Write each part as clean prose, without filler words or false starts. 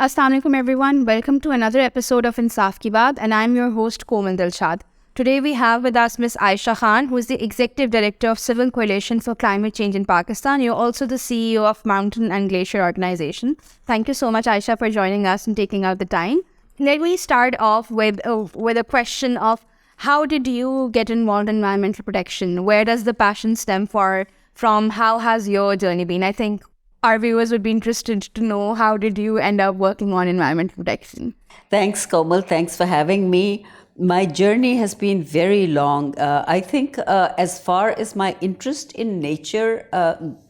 Assalamu alaikum everyone. Welcome to another episode of Insaaf ki Baat, and I'm your host Komal Dilshad. Today we have with us Miss Aisha Khan, who is the Executive Director of Civil Coalition for Climate Change in Pakistan. You're also the CEO of Mountain and Glacier Organization. Thank you so much, Aisha, for joining us and taking out the time. Let me start off with a question of how did you get involved in environmental protection? Where does the passion stem from? How has your journey been? I think our viewers would be interested to know how did you end up working on environmental protection? Thanks, Komal. Thanks for having me. My journey has been very long. I think as far as my interest in nature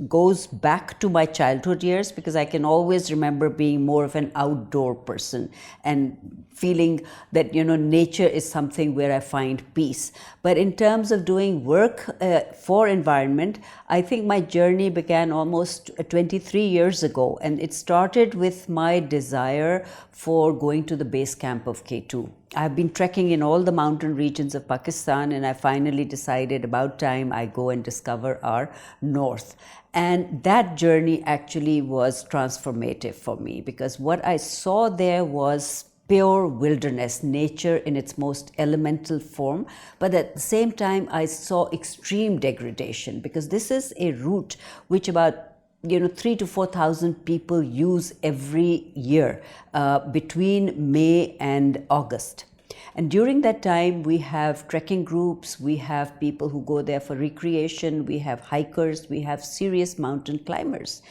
goes back to my childhood years, because I can always remember being more of an outdoor person and feeling that, nature is something where I find peace. But in terms of doing work for environment, I think my journey began almost 23 years ago. And it started with my desire for going to the base camp of K2. I've been trekking in all the mountain regions of Pakistan, and I finally decided about time I go and discover our north. And that journey actually was transformative for me, because what I saw there was pure wilderness, nature in its most elemental form. But at the same time, I saw extreme degradation, because this is a route which about 3,000 to 4,000 people use every year between May and August. And during that time, we have trekking groups, we have people who go there for recreation, we have hikers, we have serious mountain climbers.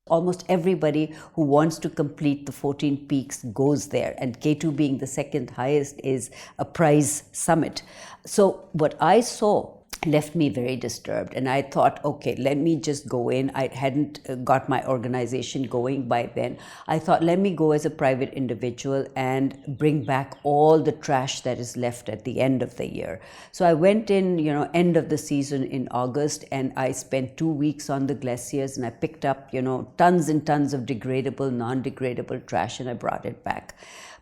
Almost everybody who wants to complete the 14 peaks goes there, and K2 being the second highest is a prize summit. So what I saw left me very disturbed, and I thought, okay, let me just go in. I hadn't got my organization going by then. I thought, let me go as a private individual and bring back all the trash that is left at the end of the year. So I went in, end of the season in August, and I spent 2 weeks on the glaciers, and I picked up, tons and tons of degradable, non-degradable trash, and I brought it back.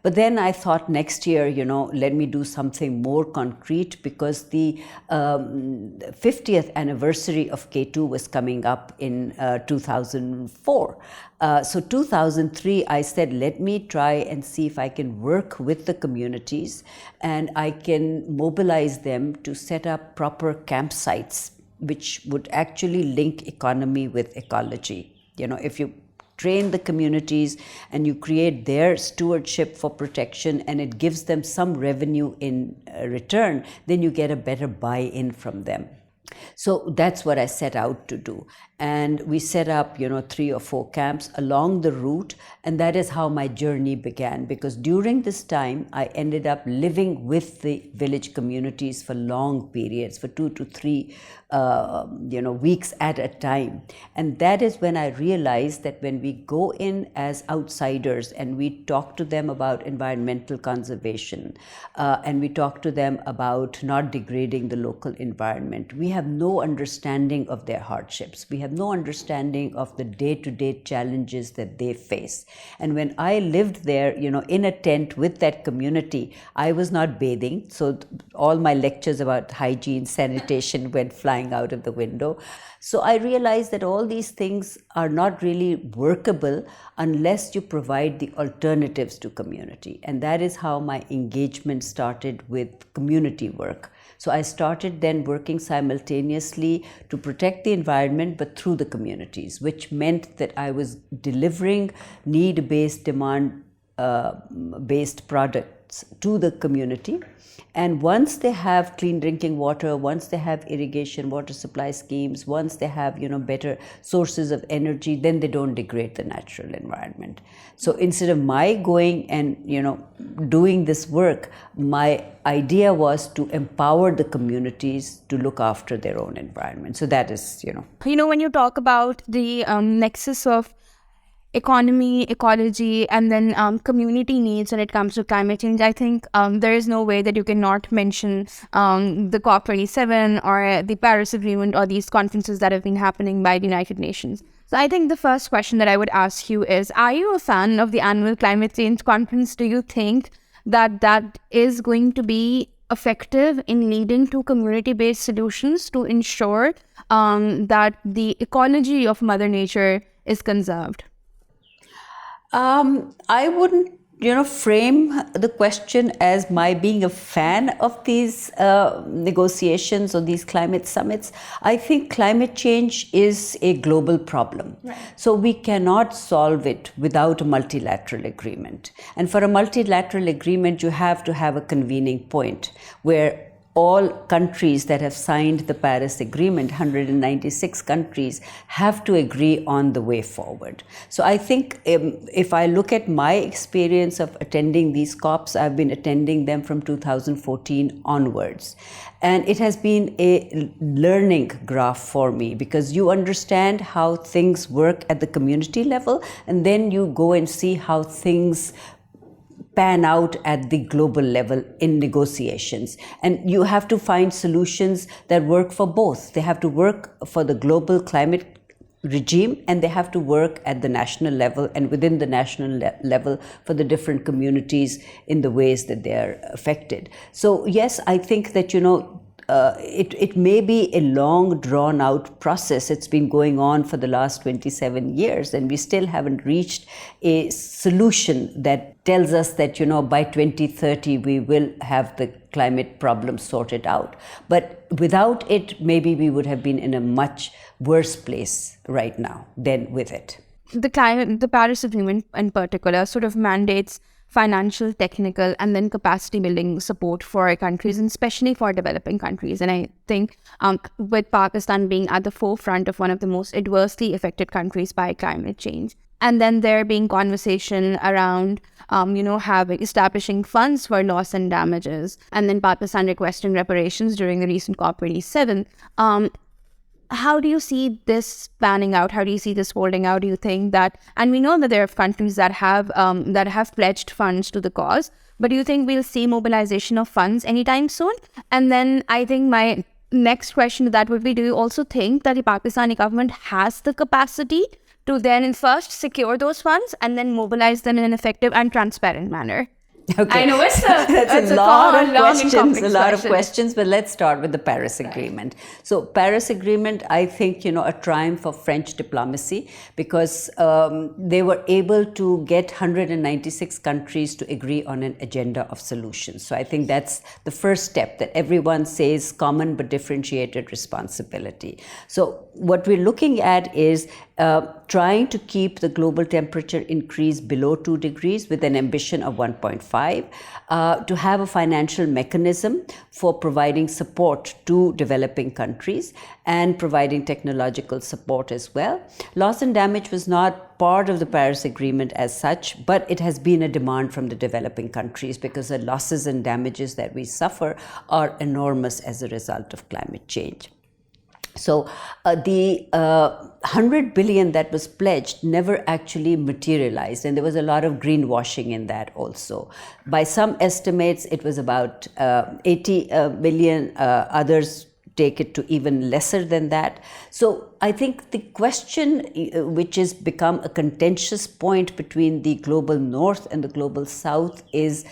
But then I thought next year, let me do something more concrete, because the 50th anniversary of K2 was coming up in 2004. So 2003, I said, let me try and see if I can work with the communities and I can mobilize them to set up proper campsites, which would actually link economy with ecology. If you train the communities and you create their stewardship for protection and it gives them some revenue in return, then you get a better buy-in from them. So that's what I set out to do. And we set up, 3 or 4 camps along the route. And that is how my journey began, because during this time, I ended up living with the village communities for long periods, for 2 to 3 weeks at a time. And that is when I realized that when we go in as outsiders and we talk to them about environmental conservation, and we talk to them about not degrading the local environment, we have no understanding of their hardships. We have no understanding of the day-to-day challenges that they face. And when I lived there, in a tent with that community, I was not bathing. So all my lectures about hygiene, sanitation went flying out of the window. So I realized that all these things are not really workable unless you provide the alternatives to community. And that is how my engagement started with community work. So I started then working simultaneously to protect the environment, but through the communities, which meant that I was delivering need-based, demand-based products to the community. And once they have clean drinking water, once they have irrigation water supply schemes, once they have, better sources of energy, then they don't degrade the natural environment. So instead of my going and, doing this work, my idea was to empower the communities to look after their own environment. So that is, When you talk about the nexus of economy, ecology, and then community needs when it comes to climate change, I think there is no way that you cannot mention the COP27 or the Paris Agreement or these conferences that have been happening by the United Nations. So I think the first question that I would ask you is, are you a fan of the annual climate change conference? Do you think that is going to be effective in leading to community-based solutions to ensure that the ecology of Mother Nature is conserved? I wouldn't, frame the question as my being a fan of these negotiations or these climate summits. I think climate change is a global problem. Right. So we cannot solve it without a multilateral agreement. And for a multilateral agreement, you have to have a convening point where all countries that have signed the Paris Agreement, 196 countries, have to agree on the way forward. So I think if I look at my experience of attending these COPs, I've been attending them from 2014 onwards. And it has been a learning graph for me, because you understand how things work at the community level, and then you go and see how things pan out at the global level in negotiations. And you have to find solutions that work for both. They have to work for the global climate regime, and they have to work at the national level and within the national level for the different communities in the ways that they are affected. So yes, I think that, it may be a long drawn out process. It's been going on for the last 27 years, and we still haven't reached a solution that tells us that, by 2030 we will have the climate problem sorted out. But without it, maybe we would have been in a much worse place right now than with it. The Paris Agreement in particular sort of mandates financial, technical, and then capacity building support for countries, and especially for developing countries. And I think with Pakistan being at the forefront of one of the most adversely affected countries by climate change, and then there being conversation around, establishing funds for loss and damages, and then Pakistan requesting reparations during the recent COP27. How do you see this panning out? How do you see this holding out? Do you think that, and we know that there are countries that have pledged funds to the cause, but do you think we'll see mobilization of funds anytime soon? And then I think my next question to that would be, do you also think that the Pakistani government has the capacity to then first secure those funds and then mobilize them in an effective and transparent manner? Okay. I know that's a lot of questions, but let's start with the Paris Agreement. So Paris Agreement, I think, a triumph of French diplomacy, because they were able to get 196 countries to agree on an agenda of solutions. So I think that's the first step, that everyone says common but differentiated responsibility. So what we're looking at is trying to keep the global temperature increase below 2 degrees with an ambition of 1.5, to have a financial mechanism for providing support to developing countries and providing technological support as well. Loss and damage was not part of the Paris Agreement as such, but it has been a demand from the developing countries, because the losses and damages that we suffer are enormous as a result of climate change. So the 100 billion that was pledged never actually materialized, and there was a lot of greenwashing in that also. By some estimates, it was about 80 billion. Others take it to even lesser than that. So I think the question, which has become a contentious point between the global north and the global south, is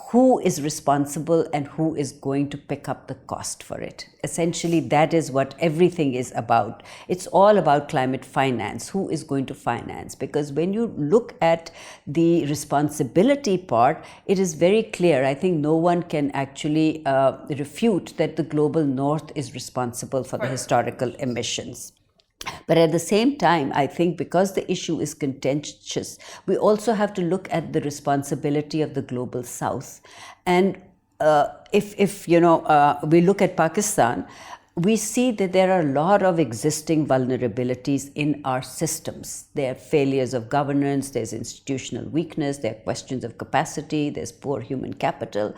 who is responsible and who is going to pick up the cost for it. Essentially, that is what everything is about. It's all about climate finance. Who is going to finance? Because when you look at the responsibility part, it is very clear. I think no one can actually refute that the global north is responsible for the historical emissions. But at the same time, I think because the issue is contentious, we also have to look at the responsibility of the global south. And if we look at Pakistan, we see that there are a lot of existing vulnerabilities in our systems. There are failures of governance, there's institutional weakness, there are questions of capacity, there's poor human capital.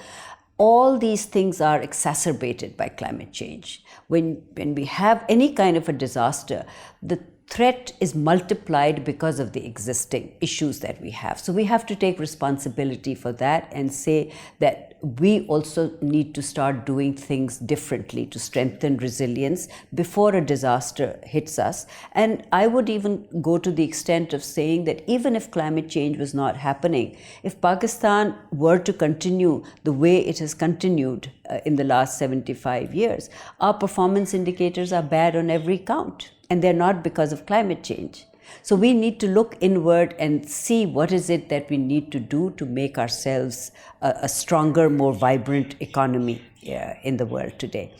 All these things are exacerbated by climate change. When we have any kind of a disaster, the threat is multiplied because of the existing issues that we have. So we have to take responsibility for that and say that we also need to start doing things differently to strengthen resilience before a disaster hits us. And I would even go to the extent of saying that even if climate change was not happening, if Pakistan were to continue the way it has continued in the last 75 years, our performance indicators are bad on every count, and they're not because of climate change. So we need to look inward and see what is it that we need to do to make ourselves a stronger, more vibrant economy in the world today.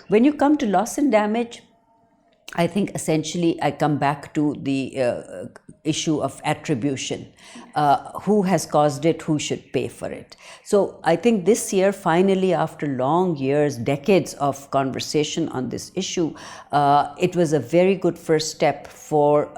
When you come to loss and damage, I think essentially I come back to the issue of attribution. Who has caused it? Who should pay for it? So I think this year, finally, after long years, decades of conversation on this issue, it was a very good first step for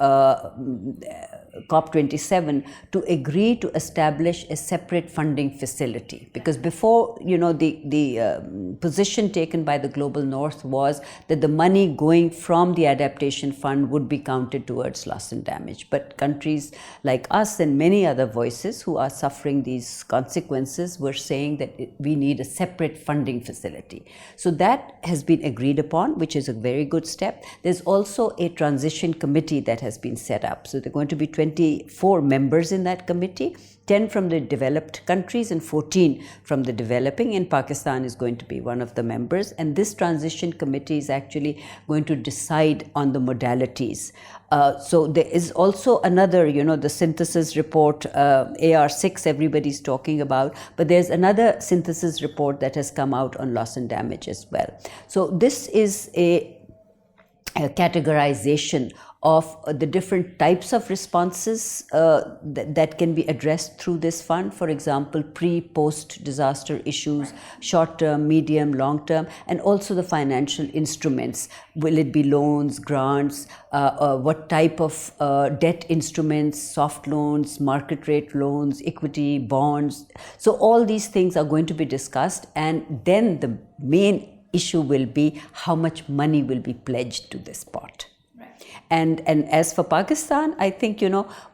COP27 to agree to establish a separate funding facility, because before, the position taken by the Global North was that the money going from the adaptation fund would be counted towards loss and damage. But countries like us and many other voices who are suffering these consequences were saying that we need a separate funding facility. So that has been agreed upon, which is a very good step. There's also a transition committee that has been set up. So there are going to be 24 members in that committee, 10 from the developed countries and 14 from the developing, and Pakistan is going to be one of the members. And this transition committee is actually going to decide on the modalities. So there is also another, the synthesis report, AR6, everybody's talking about, but there's another synthesis report that has come out on loss and damage as well. So this is a categorization of the different types of responses that can be addressed through this fund. For example, pre-post disaster issues, short-term, medium, long-term, and also the financial instruments. Will it be loans, grants, what type of debt instruments, soft loans, market rate loans, equity, bonds. So all these things are going to be discussed, and then the main issue will be how much money will be pledged to this pot. And as for Pakistan, I think,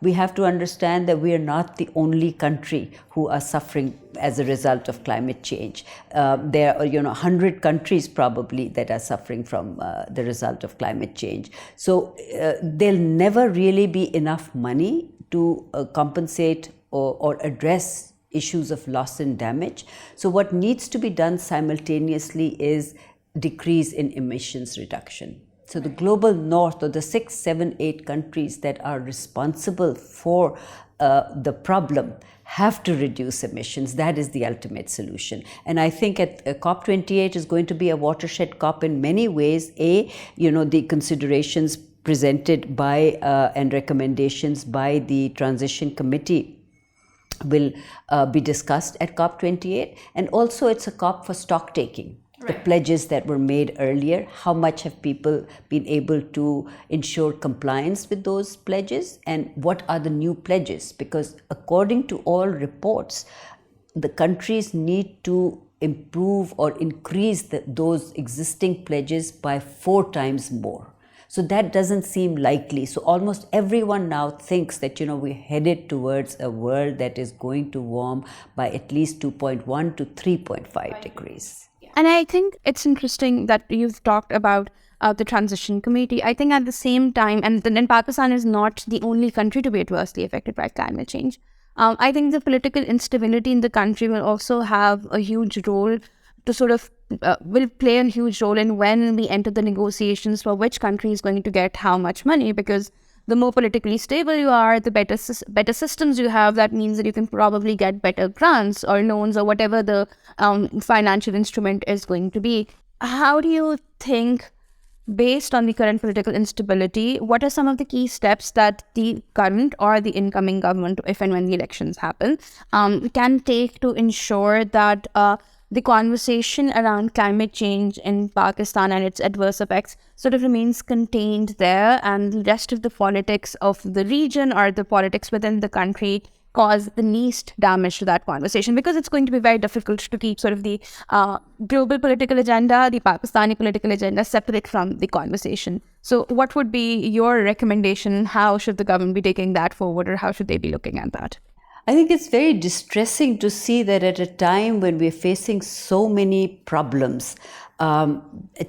we have to understand that we are not the only country who are suffering as a result of climate change. There are, 100 countries probably that are suffering from the result of climate change. So there'll never really be enough money to compensate or address issues of loss and damage. So what needs to be done simultaneously is decrease in emissions reduction. So the global north, or the 6, 7, 8 countries that are responsible for the problem, have to reduce emissions. That is the ultimate solution. And I think at COP28 is going to be a watershed COP in many ways. The considerations presented by and recommendations by the transition committee will be discussed at COP28. And also it's a COP for stock taking. The pledges that were made earlier, how much have people been able to ensure compliance with those pledges, and what are the new pledges? Because according to all reports, the countries need to improve or increase those existing pledges by 4 times more. So that doesn't seem likely. So almost everyone now thinks that, we're headed towards a world that is going to warm by at least 2.1 to 3.5 degrees. And I think it's interesting that you've talked about the transition committee. I think at the same time, and then Pakistan is not the only country to be adversely affected by climate change. I think the political instability in the country will also have a huge role to will play a huge role in when we enter the negotiations for which country is going to get how much money, because the more politically stable you are, the better systems you have. That means that you can probably get better grants or loans or whatever the financial instrument is going to be. How do you think, based on the current political instability, what are some of the key steps that the current or the incoming government, if and when the elections happen, can take to ensure that the conversation around climate change in Pakistan and its adverse effects remains contained there, and the rest of the politics of the region or the politics within the country cause the least damage to that conversation? Because it's going to be very difficult to keep the global political agenda, the Pakistani political agenda, separate from the conversation. So what would be your recommendation? How should the government be taking that forward, or how should they be looking at that? I think it's very distressing to see that at a time when we're facing so many problems,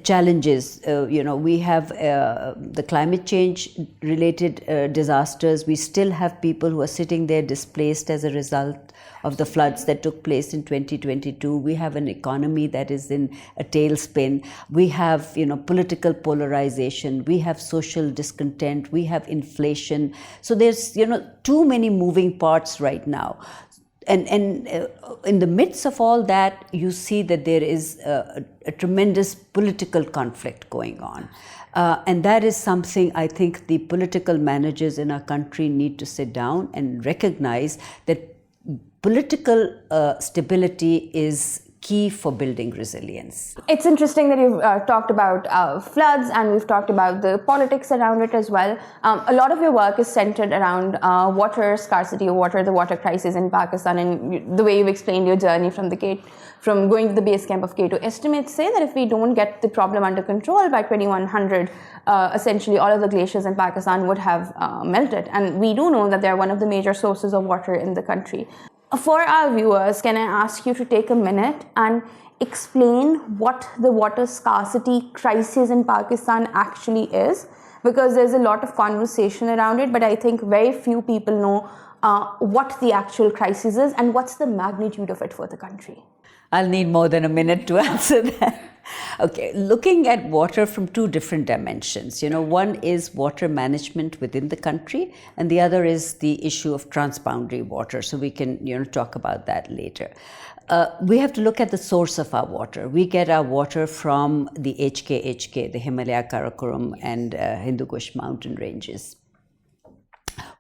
challenges, we have the climate change related disasters. We still have people who are sitting there displaced as a result of the floods that took place in 2022. We have an economy that is in a tailspin. We have, political polarization. We have social discontent. We have inflation. So there's, too many moving parts right now. And in the midst of all that, you see that there is a tremendous political conflict going on. And that is something I think the political managers in our country need to sit down and recognize that political stability is key for building resilience. It's interesting that you've talked about floods, and we've talked about the politics around it as well. A lot of your work is centered around water scarcity, the water crisis in Pakistan, and the way you've explained your journey from going to the base camp of K2. Estimates say that if we don't get the problem under control by 2100, essentially all of the glaciers in Pakistan would have melted. And we do know that they're one of the major sources of water in the country. For our viewers, can I ask you to take a minute and explain what the water scarcity crisis in Pakistan actually is? Because there's a lot of conversation around it, but I think very few people know what the actual crisis is and what's the magnitude of it for the country. I'll need more than a minute to answer that. Okay, looking at water from two different dimensions. One is water management within the country, and the other is the issue of transboundary water. So we can, talk about that later. We have to look at the source of our water. We get our water from the HK, the Himalaya Karakoram and Hindu Kush mountain ranges.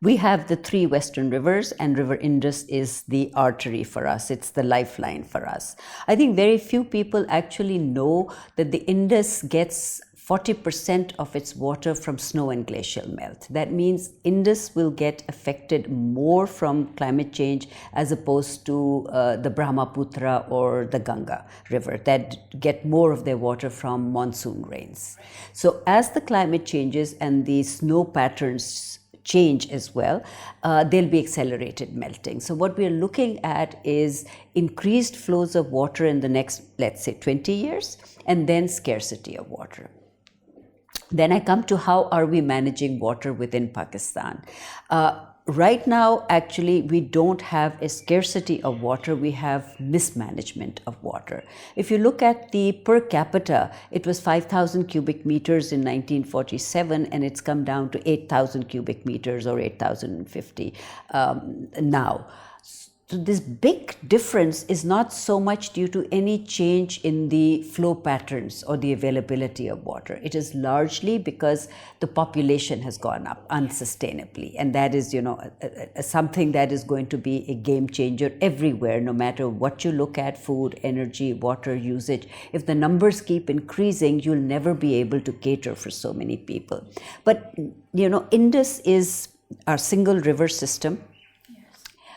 We have the three western rivers, and River Indus is the artery for us. It's the lifeline for us. I think very few people actually know that the Indus gets 40% of its water from snow and glacial melt. That means Indus will get affected more from climate change as opposed to the Brahmaputra or the Ganga River that get more of their water from monsoon rains. So as the climate changes and the snow patterns change as well, there'll be accelerated melting. So what we're looking at is increased flows of water in the next, let's say, 20 years, and then scarcity of water. Then I come to how are we managing water within Pakistan. Right now, actually, we don't have a scarcity of water, we have mismanagement of water. If you look at the per capita, it was 5,000 cubic meters in 1947, and it's come down to 8,000 cubic meters or 8,050 now. So this big difference is not so much due to any change in the flow patterns or the availability of water. It is largely because the population has gone up unsustainably. And that is, something that is going to be a game changer everywhere, no matter what you look at, food, energy, water usage. If the numbers keep increasing, you'll never be able to cater for so many people. But, Indus is our single river system.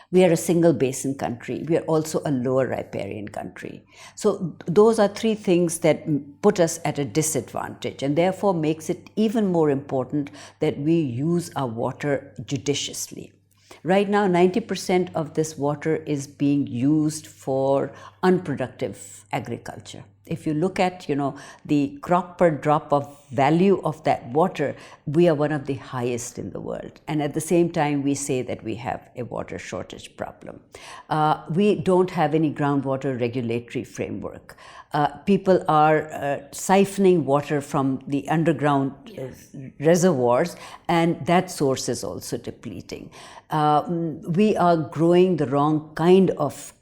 We are a single basin country. We are also a lower riparian country. So those are three things that put us at a disadvantage, and therefore makes it even more important that we use our water judiciously. Right now, 90% of this water is being used for unproductive agriculture. If you look at, the crop per drop of value of that water, we are one of the highest in the world. And at the same time, we say that we have a water shortage problem. We don't have any groundwater regulatory framework. People are siphoning water from the underground reservoirs, and that source is also depleting. We are growing the wrong kind of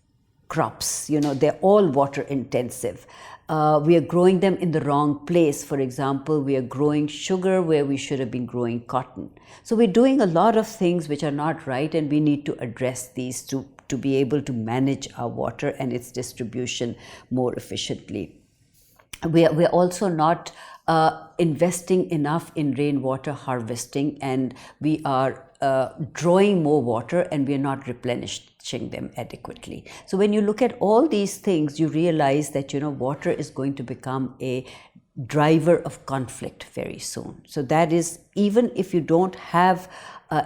crops. They're all water intensive. We are growing them in the wrong place. For example, we are growing sugar where we should have been growing cotton. So we're doing a lot of things which are not right, and we need to address these to be able to manage our water and its distribution more efficiently. We're also not investing enough in rainwater harvesting, and we are drawing more water, and we are not replenishing them adequately. So when you look at all these things, you realize that water is going to become a driver of conflict very soon. So that is, even if you don't have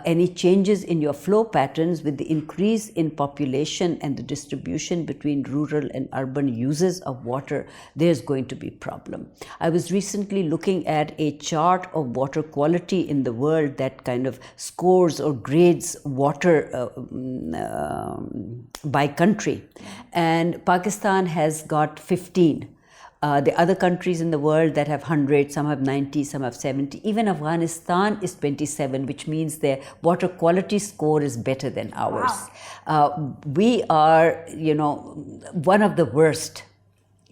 any changes in your flow patterns with the increase in population and the distribution between rural and urban uses of water, there's going to be problem. I was recently looking at a chart of water quality in the world that kind of scores or grades water by country, and Pakistan has got 15. The other countries in the world that have 100, some have 90, some have 70. Even Afghanistan is 27, which means their water quality score is better than ours. Wow. We are, one of the worst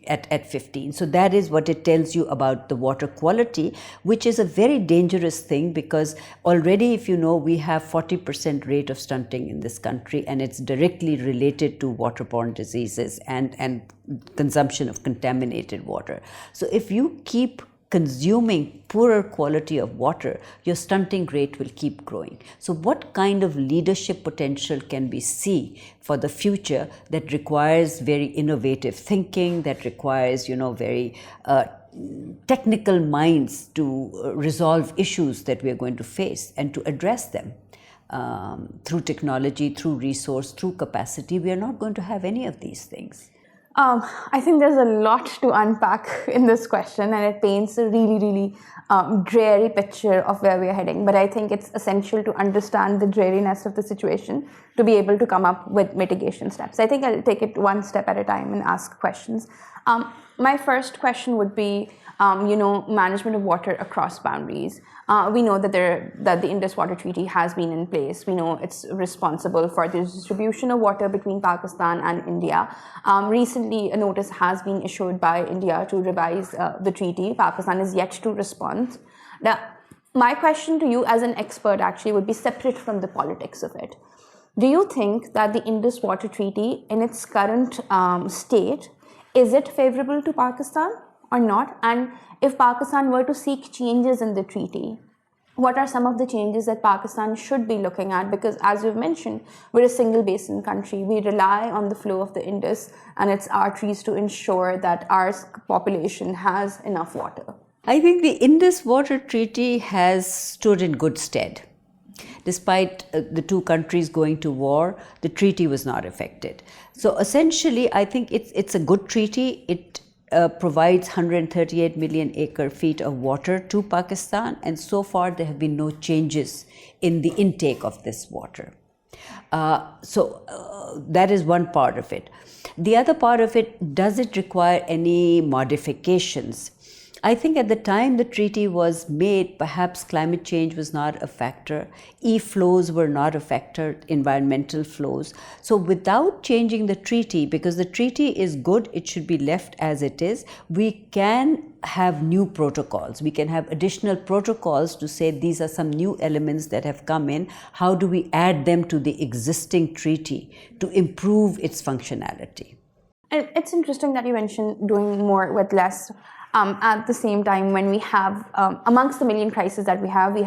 at 15. So that is what it tells you about the water quality, which is a very dangerous thing, because already, if you know, we have 40% rate of stunting in this country, and it's directly related to waterborne diseases and consumption of contaminated water. So if you keep consuming poorer quality of water, your stunting rate will keep growing. So what kind of leadership potential can we see for the future that requires very innovative thinking, that requires, very technical minds to resolve issues that we are going to face and to address them through technology, through resource, through capacity? We are not going to have any of these things. I think there's a lot to unpack in this question, and it paints a really, really dreary picture of where we are heading. But I think it's essential to understand the dreariness of the situation to be able to come up with mitigation steps. I think I'll take it one step at a time and ask questions. My first question would be, management of water across boundaries. We know that the Indus Water Treaty has been in place. We know it's responsible for the distribution of water between Pakistan and India. Recently, a notice has been issued by India to revise the treaty. Pakistan is yet to respond. Now, my question to you as an expert actually would be separate from the politics of it. Do you think that the Indus Water Treaty in its current state, is it favorable to Pakistan or not? And if Pakistan were to seek changes in the treaty, what are some of the changes that Pakistan should be looking at? Because as you've mentioned, we're a single basin country. We rely on the flow of the Indus and its arteries to ensure that our population has enough water. I think the Indus Water Treaty has stood in good stead. Despite the two countries going to war, the treaty was not affected. So essentially, I think it's a good treaty. It provides 138 million acre feet of water to Pakistan, and so far there have been no changes in the intake of this water. So that is one part of it. The other part of it, does it require any modifications? I think at the time the treaty was made, perhaps climate change was not a factor, flows were not a factor, environmental flows. So without changing the treaty, because the treaty is good, it should be left as it is, we can have new protocols. We can have additional protocols to say these are some new elements that have come in. How do we add them to the existing treaty to improve its functionality? It's interesting that you mentioned doing more with less. At the same time, when we have, amongst the million crises that we have an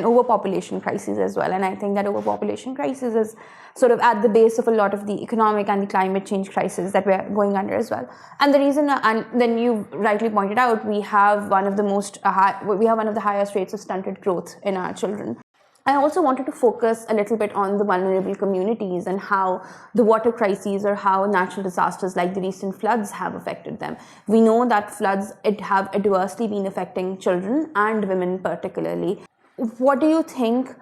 overpopulation crisis as well. And I think that overpopulation crisis is sort of at the base of a lot of the economic and the climate change crisis that we're going under as well. And the reason, and then you rightly pointed out, we have one of the highest rates of stunted growth in our children. I also wanted to focus a little bit on the vulnerable communities and how the water crises or how natural disasters like the recent floods have affected them. We know that floods have adversely been affecting children and women particularly. What do you think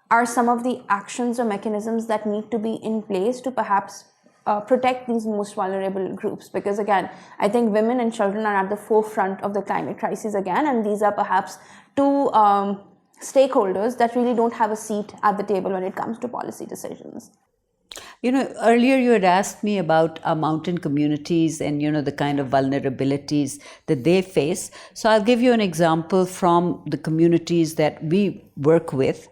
are some of the actions or mechanisms that need to be in place to perhaps protect these most vulnerable groups? Because again, I think women and children are at the forefront of the climate crisis again, and these are perhaps two stakeholders that really don't have a seat at the table when it comes to policy decisions. Earlier you had asked me about our mountain communities and, the kind of vulnerabilities that they face. So I'll give you an example from the communities that we work with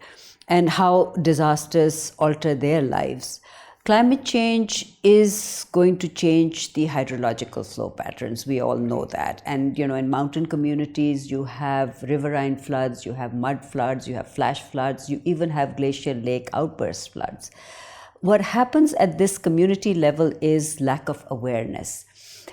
and how disasters alter their lives. Climate change is going to change the hydrological flow patterns. We all know that. And, in mountain communities, you have riverine floods, you have mud floods, you have flash floods, you even have glacial lake outburst floods. What happens at this community level is lack of awareness.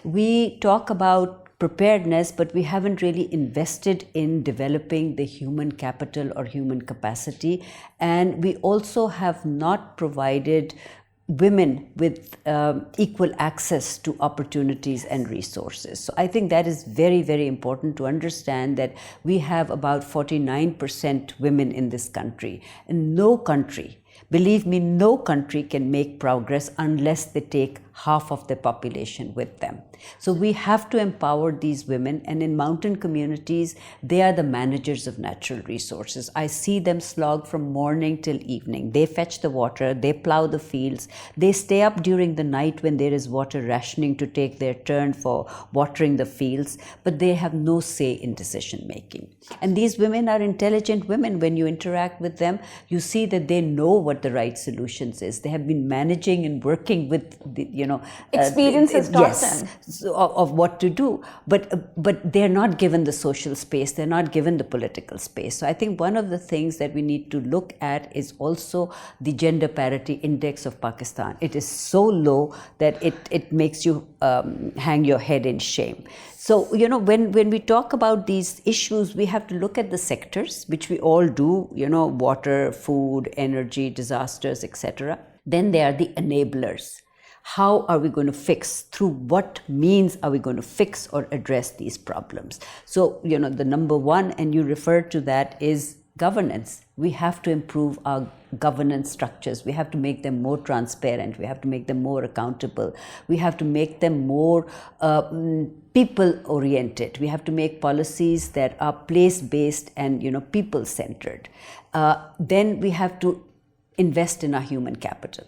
We talk about preparedness, but we haven't really invested in developing the human capital or human capacity. And we also have not provided women with equal access to opportunities and resources. So I think that is very, very important to understand that we have about 49% women in this country. And no country, believe me, no country can make progress unless they take half of their population with them. So we have to empower these women, and in mountain communities, they are the managers of natural resources. I see them slog from morning till evening. They fetch the water, they plow the fields, they stay up during the night when there is water rationing to take their turn for watering the fields, but they have no say in decision making. And these women are intelligent women. When you interact with them, you see that they know what the right solutions is. They have been managing and working with the, experiences taught yes, them of what to do, but they're not given the social space, they're not given the political space. So I think one of the things that we need to look at is also the gender parity index of Pakistan. It is so low that it makes you hang your head in shame. So, when we talk about these issues, we have to look at the sectors, which we all do, water, food, energy, disasters, etc. Then there are the enablers. How are we going to fix? Through what means are we going to fix or address these problems? So, the number one, and you referred to that, is governance. We have to improve our governance structures. We have to make them more transparent. We have to make them more accountable. We have to make them more people-oriented. We have to make policies that are place-based and, people-centered. Then we have to invest in our human capital.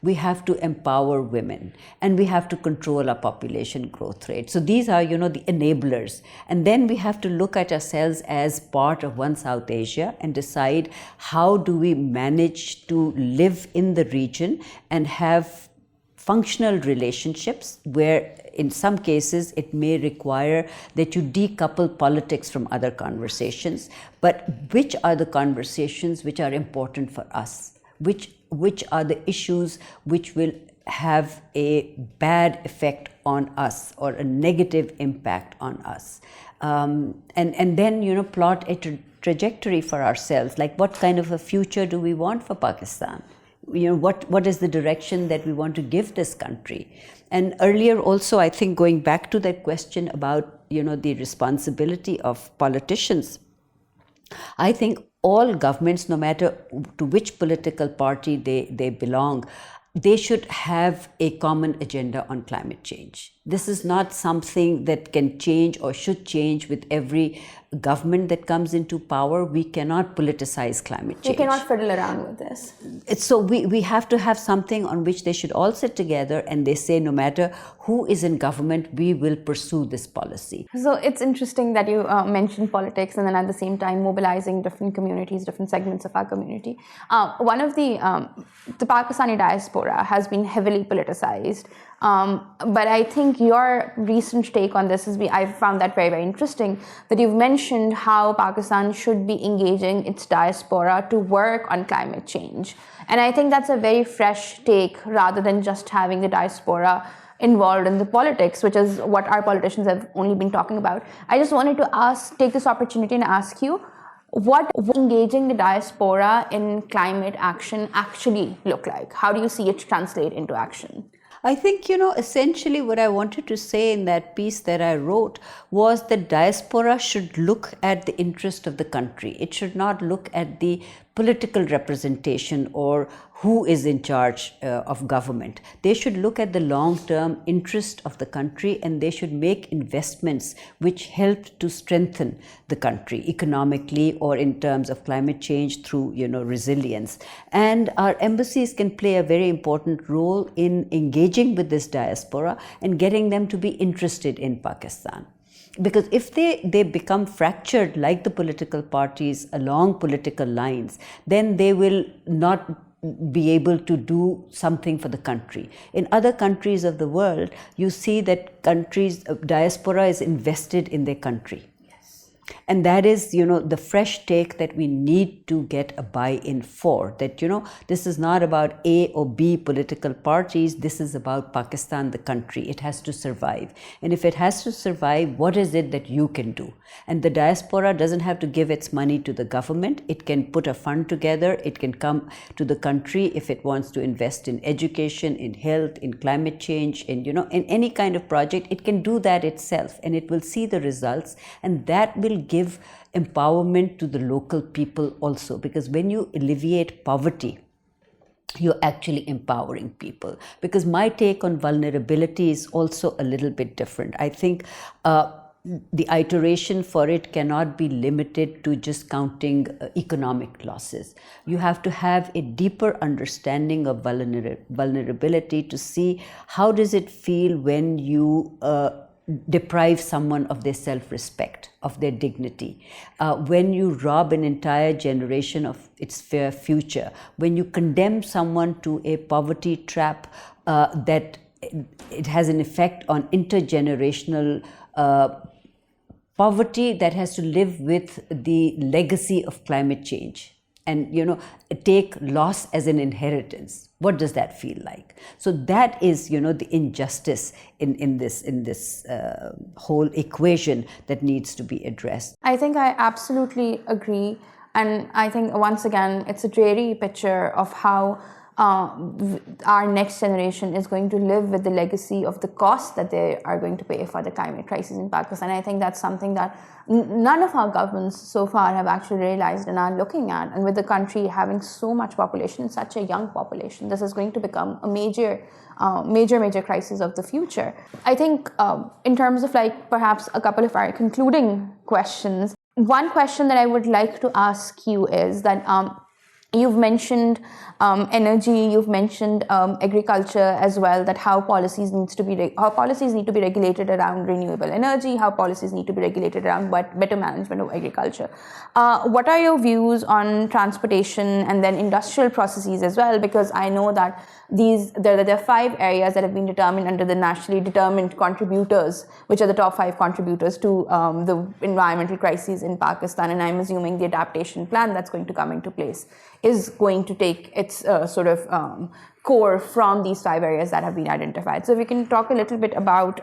We have to empower women, and we have to control our population growth rate. So these are, the enablers. And then we have to look at ourselves as part of One South Asia and decide how do we manage to live in the region and have functional relationships where in some cases it may require that you decouple politics from other conversations. But which are the conversations which are important for us? Which are the issues which will have a bad effect on us or a negative impact on us? And then, plot a trajectory for ourselves, like what kind of a future do we want for Pakistan? What is the direction that we want to give this country? And earlier also, I think going back to that question about, the responsibility of politicians, I think all governments, no matter to which political party they belong, they should have a common agenda on climate change. This is not something that can change or should change with every government that comes into power. We cannot politicize climate change. You cannot fiddle around with this. So we have to have something on which they should all sit together and they say, no matter who is in government, we will pursue this policy. So it's interesting that you mentioned politics and then at the same time mobilizing different communities, different segments of our community. One of the Pakistani diaspora has been heavily politicized. But I think your recent take on this I found that very, very interesting, that you've mentioned how Pakistan should be engaging its diaspora to work on climate change. And I think that's a very fresh take rather than just having the diaspora involved in the politics, which is what our politicians have only been talking about. I just wanted to take this opportunity and ask you, what engaging the diaspora in climate action actually look like? How do you see it translate into action? I think, essentially what I wanted to say in that piece that I wrote was that diaspora should look at the interest of the country. It should not look at the political representation or who is in charge of government. They should look at the long-term interest of the country, and they should make investments which help to strengthen the country economically or in terms of climate change through, resilience. And our embassies can play a very important role in engaging with this diaspora and getting them to be interested in Pakistan. Because if they become fractured like the political parties along political lines, then they will not be able to do something for the country. In other countries of the world, you see that diaspora is invested in their country. Yes. And that is, the fresh take that we need to get a buy-in for. That, this is not about A or B political parties. This is about Pakistan, the country. It has to survive. And if it has to survive, what is it that you can do? And the diaspora doesn't have to give its money to the government. It can put a fund together. It can come to the country if it wants to invest in education, in health, in climate change, in any kind of project. It can do that itself, and it will see the results, and that will give empowerment to the local people also, because when you alleviate poverty, you're actually empowering people. Because my take on vulnerability is also a little bit different. I think the iteration for it cannot be limited to just counting economic losses. You have to have a deeper understanding of vulnerability to see how does it feel when you deprive someone of their self-respect, of their dignity, when you rob an entire generation of its fair future, when you condemn someone to a poverty trap that it has an effect on intergenerational poverty that has to live with the legacy of climate change, and take loss as an inheritance. What does that feel like? So that is the injustice in this whole equation that needs to be addressed. I think I absolutely agree, and I think once again it's a dreary picture of how our next generation is going to live with the legacy of the cost that they are going to pay for the climate crisis in Pakistan. I think that's something that none of our governments so far have actually realized and are looking at. And with the country having so much population, such a young population, this is going to become a major crisis of the future. I think in terms of perhaps a couple of our concluding questions, one question that I would like to ask you is that you've mentioned energy, you've mentioned agriculture as well, that how policies need to be regulated around renewable energy, how policies need to be regulated around better management of agriculture. What are your views on transportation and then industrial processes as well? Because I know that there are 5 areas that have been determined under the nationally determined contributors, which are the top 5 contributors to the environmental crises in Pakistan, and I'm assuming the adaptation plan that's going to come into place is going to take its core from these 5 areas that have been identified. So we can talk a little bit about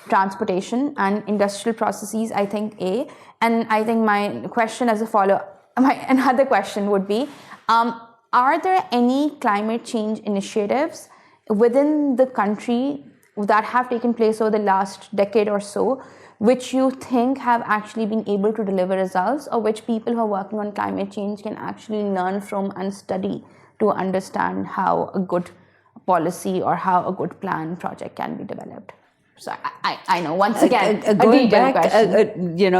transportation and industrial processes, I think, A. And I think my question as a follow-up, another question would be, are there any climate change initiatives within the country that have taken place over the last decade or so, which you think have actually been able to deliver results, or which people who are working on climate change can actually learn from and study to understand how a good policy or how a good plan project can be developed? So I know, once again, a going detailed back, question.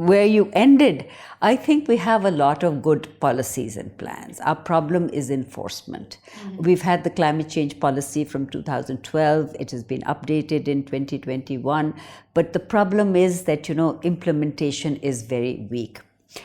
Where you ended, I think we have a lot of good policies and plans. Our problem is enforcement. Mm-hmm. We've had the climate change policy from 2012. It has been updated in 2021. But the problem is that, implementation is very weak.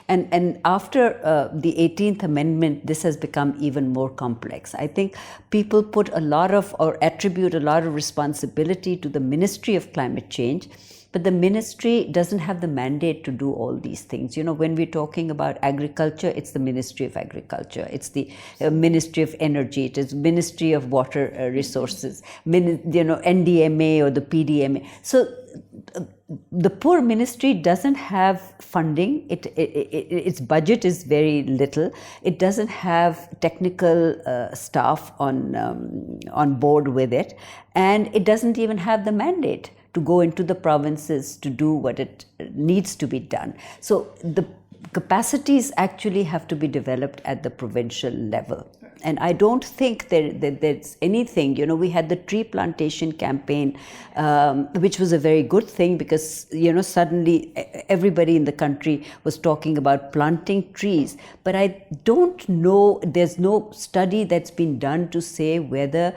And after the 18th Amendment, this has become even more complex. I think people put attribute a lot of responsibility to the Ministry of Climate Change, but the ministry doesn't have the mandate to do all these things. When we're talking about agriculture, it's the Ministry of Agriculture, it's the Ministry of Energy, it is Ministry of Water Resources, NDMA or the PDMA. So the poor ministry doesn't have funding. Its budget is very little. It doesn't have technical staff on board with it, and it doesn't even have the mandate to go into the provinces to do what it needs to be done. So the capacities actually have to be developed at the provincial level. And I don't think there's anything, we had the tree plantation campaign, which was a very good thing because, suddenly everybody in the country was talking about planting trees. But I don't know, there's no study that's been done to say whether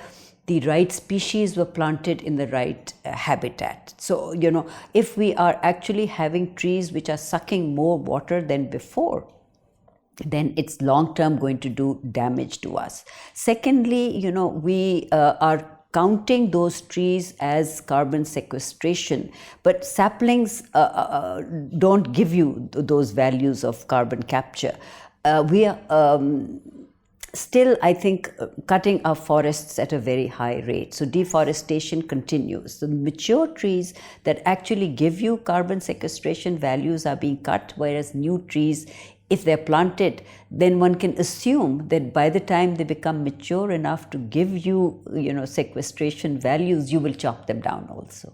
the right species were planted in the right habitat. So, if we are actually having trees which are sucking more water than before, then it's long term going to do damage to us. Secondly, we are counting those trees as carbon sequestration, but saplings don't give you those values of carbon capture. We are still, I think, cutting our forests at a very high rate. So deforestation continues. The mature trees that actually give you carbon sequestration values are being cut, whereas new trees, if they're planted, then one can assume that by the time they become mature enough to give you, sequestration values, you will chop them down also.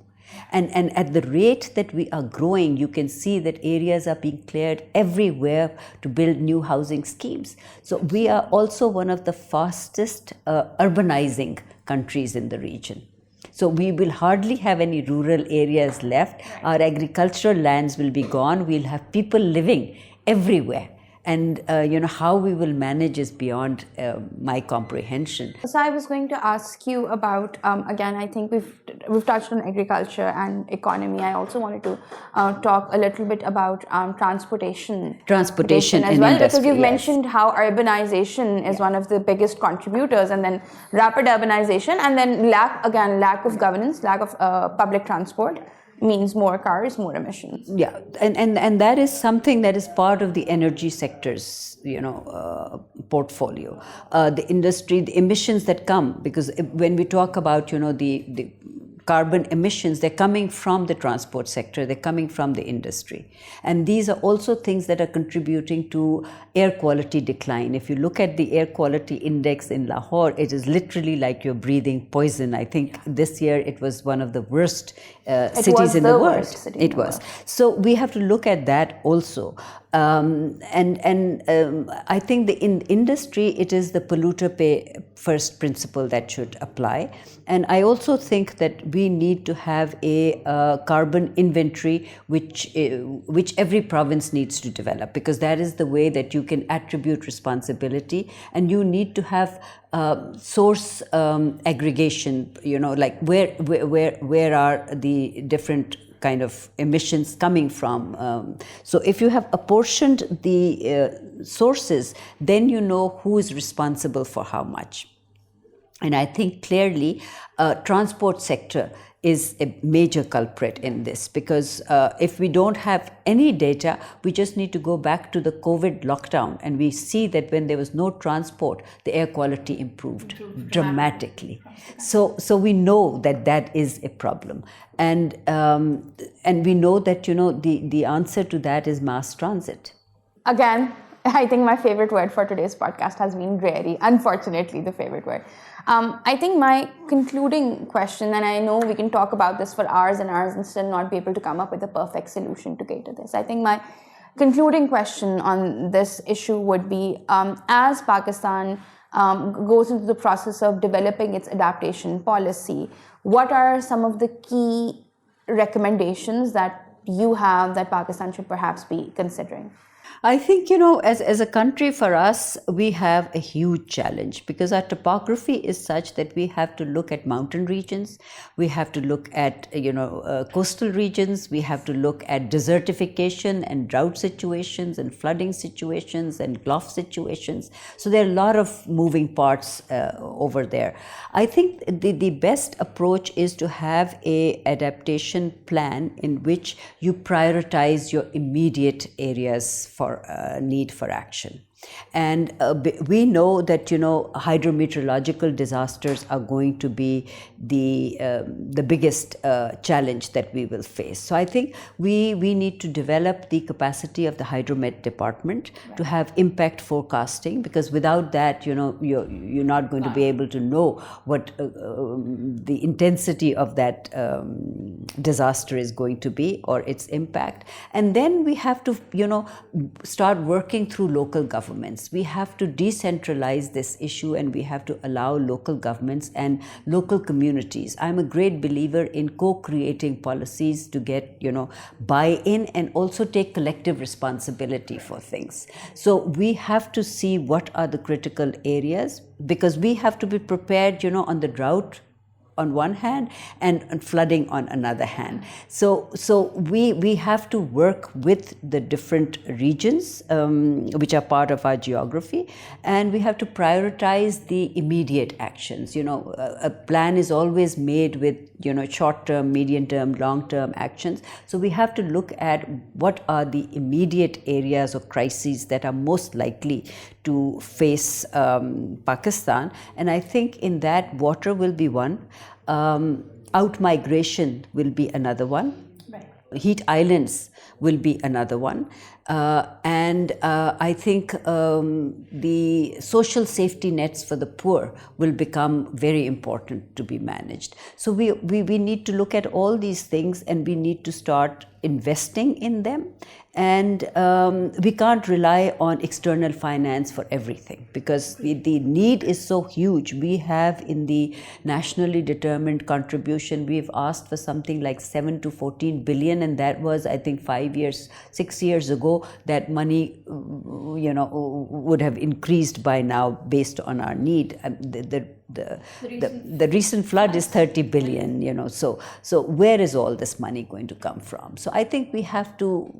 And at the rate that we are growing, you can see that areas are being cleared everywhere to build new housing schemes. So we are also one of the fastest urbanizing countries in the region. So we will hardly have any rural areas left. Our agricultural lands will be gone. We'll have people living everywhere. And how we will manage is beyond my comprehension. So I was going to ask you about, again, I think we've touched on agriculture and economy. I also wanted to talk a little bit about transportation as well, industry, because you've yes. mentioned how urbanization is one of the biggest contributors, and then rapid urbanization, and then lack of governance, lack of public transport means more cars, more emissions. Yeah, and that is something that is part of the energy sector's portfolio. The industry, the emissions that come, because when we talk about the carbon emissions, they're coming from the transport sector, they're coming from the industry. And these are also things that are contributing to air quality decline. If you look at the air quality index in Lahore, it is literally like you're breathing poison. I think this year it was one of the worst cities in the world. It was. So we have to look at that also. I think in industry, it is the polluter pay first principle that should apply. And I also think that we need to have a carbon inventory which every province needs to develop, because that is the way that you can attribute responsibility. And you need to have source aggregation, like where are the different kind of emissions coming from. So if you have apportioned the sources, then you know who is responsible for how much. And I think clearly transport sector is a major culprit in this, because if we don't have any data, we just need to go back to the COVID lockdown, and we see that when there was no transport, the air quality improved dramatically. So we know that is a problem, and we know that the answer to that is mass transit. Again, I think my favorite word for today's podcast has been dreary. Unfortunately, the favorite word. I think my concluding question, and I know we can talk about this for hours and hours and still not be able to come up with a perfect solution to cater this. I think my concluding question on this issue would be, as Pakistan goes into the process of developing its adaptation policy, what are some of the key recommendations that you have that Pakistan should perhaps be considering? I think, as a country, for us, we have a huge challenge, because our topography is such that we have to look at mountain regions, we have to look at, coastal regions, we have to look at desertification and drought situations and flooding situations and gulf situations. So there are a lot of moving parts over there. I think the best approach is to have a adaptation plan in which you prioritize your immediate areas for need for action. And we know that hydrometeorological disasters are going to be the biggest challenge that we will face. So I think we need to develop the capacity of the hydromet department to have impact forecasting, because without that, you're not going to be able to know what the intensity of that disaster is going to be, or its impact. And then we have to start working through local governments. We have to decentralize this issue, and we have to allow local governments and local communities. I'm a great believer in co-creating policies to get, buy-in and also take collective responsibility for things. So we have to see what are the critical areas, because we have to be prepared, on the drought on one hand and flooding on another hand. So we have to work with the different regions which are part of our geography, and we have to prioritize the immediate actions. A plan is always made with short-term, medium-term, long-term actions. So we have to look at what are the immediate areas of crises that are most likely to face Pakistan. And I think in that, water will be one. Out-migration will be another one. Heat islands will be another one. And I think the social safety nets for the poor will become very important to be managed. So we need to look at all these things, and we need to start investing in them. And we can't rely on external finance for everything, because the need is so huge. We have, in the nationally determined contribution, we've asked for something like 7 to 14 billion, and that was, I think, 6 years ago. That money, would have increased by now based on our need. The recent flood is 30 billion, so where is all this money going to come from? So I think we have to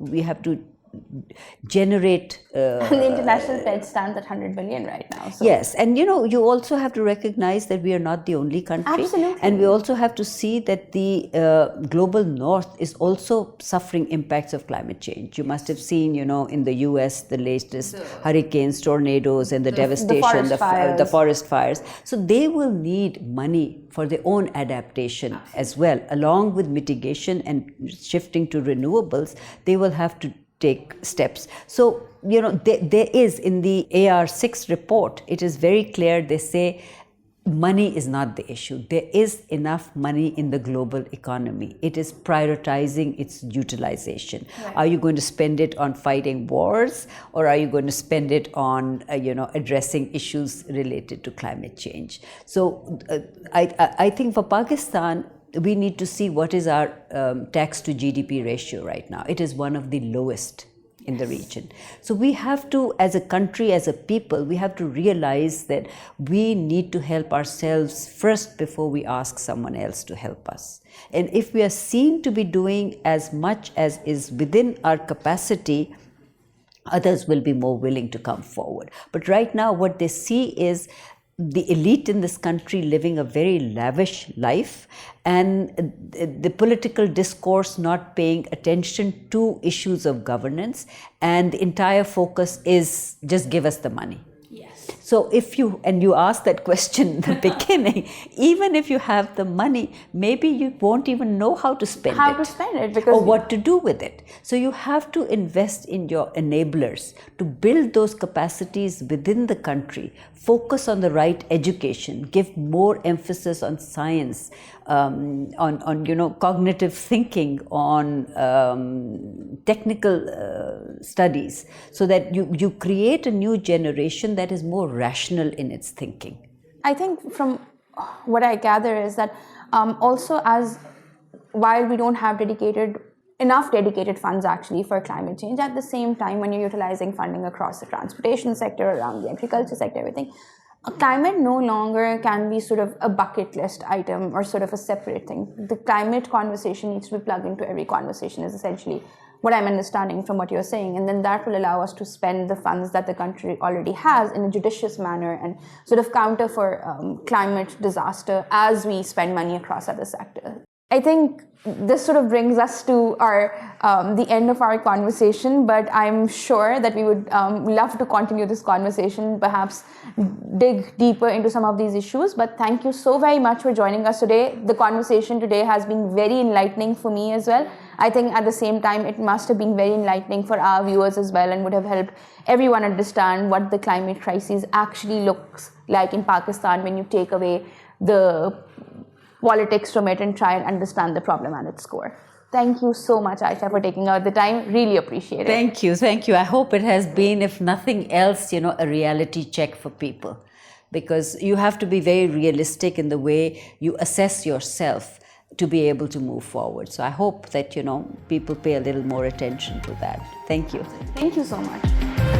generate. The international pledge stands at 100 billion right now. So. Yes, and you also have to recognize that we are not the only country. Absolutely. And we also have to see that the global north is also suffering impacts of climate change. You must have seen, in the US, the latest hurricanes, tornadoes, and the devastation, the forest fires. So they will need money for their own adaptation as well, along with mitigation and shifting to renewables. They will have to take steps. So, there is, in the AR6 report, it is very clear. They say money is not the issue. There is enough money in the global economy. It is prioritizing its utilization. Right. Are you going to spend it on fighting wars, or are you going to spend it on, addressing issues related to climate change? So I think for Pakistan, we need to see what is our tax to GDP ratio right now. It is one of the lowest in the region. So we have to, as a country, as a people, we have to realize that we need to help ourselves first before we ask someone else to help us. And if we are seen to be doing as much as is within our capacity, others will be more willing to come forward. But right now, what they see is the elite in this country living a very lavish life, and the political discourse not paying attention to issues of governance, and the entire focus is just give us the money. Yes. So if you asked that question in the beginning, even if you have the money, maybe you won't even know how to spend it. Because or what to do with it. So you have to invest in your enablers to build those capacities within the country, focus on the right education, give more emphasis on science, on cognitive thinking, on technical studies, so that you create a new generation that is more rational in its thinking. I think from what I gather is that also, as while we don't have enough dedicated funds actually for climate change, at the same time, when you're utilizing funding across the transportation sector, around the agriculture sector, everything, climate no longer can be sort of a bucket list item or sort of a separate thing. The climate conversation needs to be plugged into every conversation, is essentially what I'm understanding from what you're saying. And then that will allow us to spend the funds that the country already has in a judicious manner and sort of counter for climate disaster as we spend money across other sectors. I think this sort of brings us to the end of our conversation, but I'm sure that we would love to continue this conversation, perhaps dig deeper into some of these issues. But thank you so very much for joining us today. The conversation today has been very enlightening for me as well. I think at the same time, it must have been very enlightening for our viewers as well, and would have helped everyone understand what the climate crisis actually looks like in Pakistan when you take away the politics from it and try and understand the problem at its core. Thank you so much, Aisha, for taking out the time. Really appreciate it. Thank you. I hope it has been, if nothing else, a reality check for people, because you have to be very realistic in the way you assess yourself to be able to move forward. So I hope that, people pay a little more attention to that. Thank you. Thank you so much.